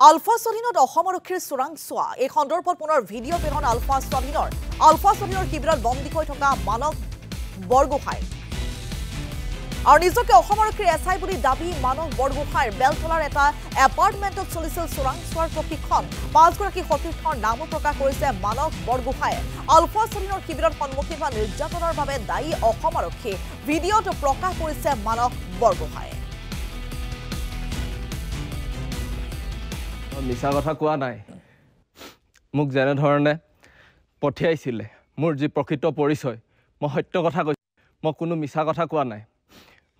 আলফা স্বাধীনত অসম আৰক্ষীৰ চোৰাংচোৱা এই সন্দৰ্ভত পুনৰ ভিডিঅ' প্ৰেৰণ আলফা স্বাধীনৰ শিবিৰত বন্দী হৈ থকা মানৱ বৰগোহাঁই আৰু নিজকে অসম আৰক্ষীৰ এছআই বুলি দাবী মানৱ বৰগোহাঁইৰ বেলতলাৰ এটা এপাৰ্টমেণ্টত চলিছিল চোৰাংচোৱাৰ প্ৰশিক্ষণ 5গৰাকী সতীৰ্থৰ নামো প্ৰকাশ কৰিছে মানৱ বৰগোহাঁইয়ে আলফা স্বাধীনৰ শিবিৰত সন্মুখীন হোৱা নিৰ্যাতনৰ বাবে দায়ী অসম আৰক্ষী ভিডিঅ'টো প্ৰকাশ কৰিছে মানৱ বৰগোহাঁইয়ে মিছা কথা কোৱা নাই মোক যেনে ধৰণে পঠিয়াইছিলে মোৰ যি প্ৰকৃত পৰিচয় মই সত্য কথা কৈছো মই কোনো মিছা কথা কোৱা নাই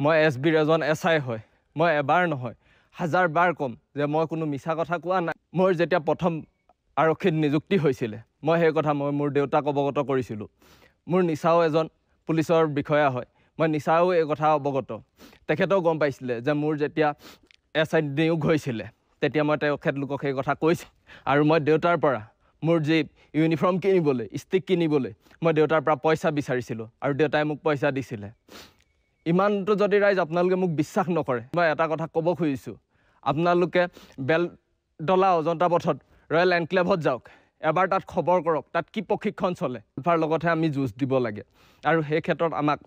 মই এছবিৰ এজন এছআই হয় মই এবাৰ নহয় হাজাৰ বাৰ কম যে মই কোনো মিছা কথা কোৱা নাই মোৰ যেতিয়া প্ৰথম আৰক্ষীত নিযুক্তি হৈছিলে মই সেই কথা মই মোৰ দেউতাক অৱগত কৰিছিলোঁ মোৰ নিচাও এজন পুলিচৰ বিষয়া হয় মই নিচাও এই কথা অৱগত তেখেতেও গম পাইছিলে যে মোৰ যেতিয়া এছআই নিয়োগ হৈছিলে তেতিয়া মই তেখেতলোকক সেই কথা কৈছোঁ আৰু মই দেউতাৰ পৰা মোৰ যি ইউনিফৰ্ম কিনিবলৈ ষ্টিক কিনিবলৈ মই দেউতাৰ পৰা পইচা বিচাৰিছিলোঁ আৰু দেউতাই মোক পইচা দিছিলে ইমানটো যদি ৰাইজ আপোনালোকে মোক বিশ্বাস নকৰে মই এটা কথা ক'ব খুজিছোঁ আপোনালোকে বেলতলা অজন্তা পথত ৰয়েল এনক্লেভত যাওক এবাৰ তাত খবৰ কৰক তাত কি প্ৰশিক্ষণ চলে আলফাৰ লগতহে আমি যুঁজ দিব লাগে আৰু সেই ক্ষেত্ৰত আমাক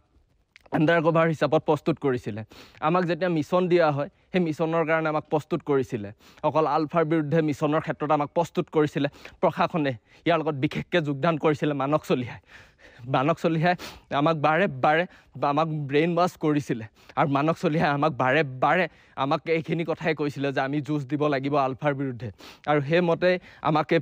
আণ্ডাৰ কভাৰ হিচাপত প্ৰস্তুত কৰিছিলে আমাক যেতিয়া মিছন দিয়া হয় সেই মিছনৰ কাৰণে আমাক প্ৰস্তুত কৰিছিলে অকল আলফাৰ বিৰুদ্ধে মিছনৰ ক্ষেত্ৰত আমাক প্ৰস্তুত কৰিছিলে প্ৰশাসনে ইয়াৰ লগত বিশেষকৈ যোগদান কৰিছিলে মানক চলিহাই আমাক বাৰে বাৰে আমাক ব্ৰেইন ৱাছ কৰিছিলে আৰু মানক চলিহাই আমাক বাৰে বাৰে আমাক এইখিনি কথাই কৈছিলে যে আমি যুঁজ দিব লাগিব আলফাৰ বিৰুদ্ধে আৰু সেইমতে আমাক এই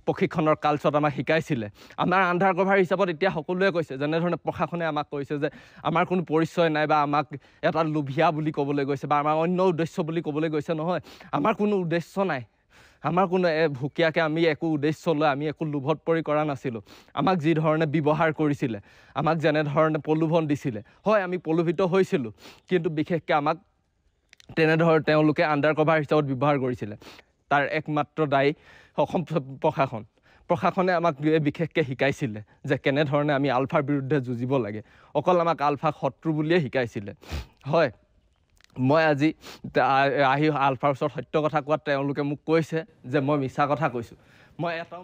প্ৰশিক্ষণৰ কালচত আমাক শিকাইছিলে আমাৰ আণ্ডাৰ কভাৰ হিচাপত এতিয়া সকলোৱে কৈছে যেনেধৰণে প্ৰশাসনে আমাক কৈছে যে আমাৰ কোনো পৰিচয় নাই বা আমাক এটা লোভিয়া বুলি ক'বলৈ গৈছে বা আমাৰ অন্য উদ্দেশ্য বুলি ক'বলৈ গৈছে নহয় আমাৰ কোনো উদ্দেশ্য নাই আমাৰ কোনো ভুকীয়াকৈ আমি একো উদ্দেশ্য লৈ আমি একো লোভত পৰি কৰা নাছিলোঁ আমাক যি ধৰণে ব্যৱহাৰ কৰিছিলে আমাক যেনেধৰণে প্ৰলোভন দিছিলে হয় আমি প্ৰলোভিত হৈছিলোঁ কিন্তু বিশেষকৈ আমাক তেনেধৰণে তেওঁলোকে আণ্ডাৰ কভাৰ হিচাপত ব্যৱহাৰ কৰিছিলে তাৰ একমাত্ৰ দায়ী অসম প্ৰশাসনে আমাক বিশেষকৈ শিকাইছিলে যে কেনেধৰণে আমি আলফাৰ বিৰুদ্ধে যুঁজিব লাগে অকল আমাক আলফাক শত্ৰু বুলিয়ে শিকাইছিলে হয় মই আজি আহি আলফাৰ ওচৰত সত্য কথা কোৱাত তেওঁলোকে মোক কৈছে যে মই মিছা কথা কৈছোঁ মই এটা